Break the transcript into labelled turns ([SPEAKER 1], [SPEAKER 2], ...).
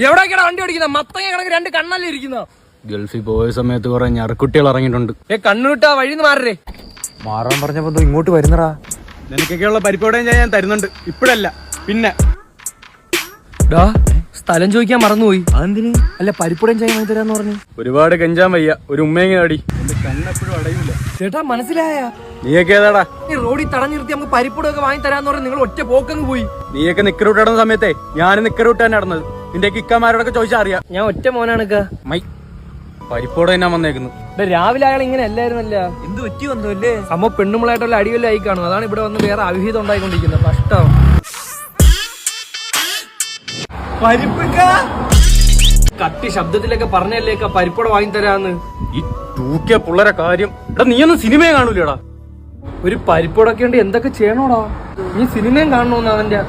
[SPEAKER 1] എവിടേക്കാണ് വണ്ടി ഓടിക്കുന്ന? മത്തങ്ങ കണക്ക് രണ്ട് കണ്ണല്ലേ ഇരിക്കുന്ന?
[SPEAKER 2] ഗൾഫിൽ പോയ സമയത്ത് കുറെ ഞറക്കുട്ടികൾ ഇറങ്ങിയിട്ടുണ്ട്.
[SPEAKER 1] കണ്ണുവിട്ടാ വഴിന്ന് മാറേ.
[SPEAKER 3] മാറാൻ പറഞ്ഞപ്പോ ഇങ്ങോട്ട് വരുന്നടാ.
[SPEAKER 2] നിനക്കൊക്കെയുള്ള പരിപ്പോടയും ഞാൻ തരുന്നുണ്ട്, ഇപ്പഴല്ല പിന്നെ.
[SPEAKER 1] സ്ഥലം ചോദിക്കാൻ മറന്നുപോയി.
[SPEAKER 3] അതെന്തിന്?
[SPEAKER 1] അല്ല, പരിപ്പുടയും ചായ വാങ്ങി തരാന്ന് പറഞ്ഞു.
[SPEAKER 2] ഒരുപാട് കഞ്ചാൻ വയ്യ, ഒരു ഉമ്മയെങ്കിലും അടി. കണ്ണെപ്പോഴും അടയൂല.
[SPEAKER 1] ചേട്ടാ മനസ്സിലായ?
[SPEAKER 2] നീയൊക്കെ ഏതാടാ?
[SPEAKER 1] ഈ റോഡിൽ തടഞ്ഞു നിർത്തി നമുക്ക് പരിപ്പുടൊക്കെ വാങ്ങി തരാന്ന് പറഞ്ഞ് നിങ്ങൾ ഒറ്റ പോക്കങ്ങ് പോയി.
[SPEAKER 2] നീയൊക്കെ നിക്കറൂട്ട് നടന്ന സമയത്തെ ഞാൻ നിക്കറൂട്ട് തന്നെ നടന്നത്. നിന്റെ ഇക്കാമാരോടൊക്കെ ചോദിച്ചാൽ അറിയാം.
[SPEAKER 1] ഞാൻ ഒറ്റ മോനാണ്.
[SPEAKER 2] മൈ പരിപ്പോടെ തന്നെ വന്നേക്കുന്നു.
[SPEAKER 1] രാവിലെ അയാൾ ഇങ്ങനെ അല്ലായിരുന്നല്ല.
[SPEAKER 3] എന്ത് പറ്റി വന്നല്ലേ?
[SPEAKER 1] സംഭവം പെണ്ണുമ്പളായിട്ടുള്ള അടിവല്ല ആയി കാണും. അതാണ് ഇവിടെ വന്ന് വേറെ അവിഹിതം ഉണ്ടായിക്കൊണ്ടിരിക്കുന്നത്. കഷ്ടം. കട്ടി ശബ്ദത്തിലൊക്കെ പറഞ്ഞല്ലേക്ക പരിപ്പോടെ വാങ്ങി തരാന്ന്.
[SPEAKER 2] ഈ തൂക്കിയ പുള്ളരെ കാര്യം. എടാ നീയൊന്നും സിനിമയെ കാണൂലടാ.
[SPEAKER 1] ഒരു പരിപ്പോടൊക്കെ ഉണ്ട് എന്തൊക്കെ ചെയ്യണോടാ? നീ സിനിമയും കാണണോന്ന് അവന്റെ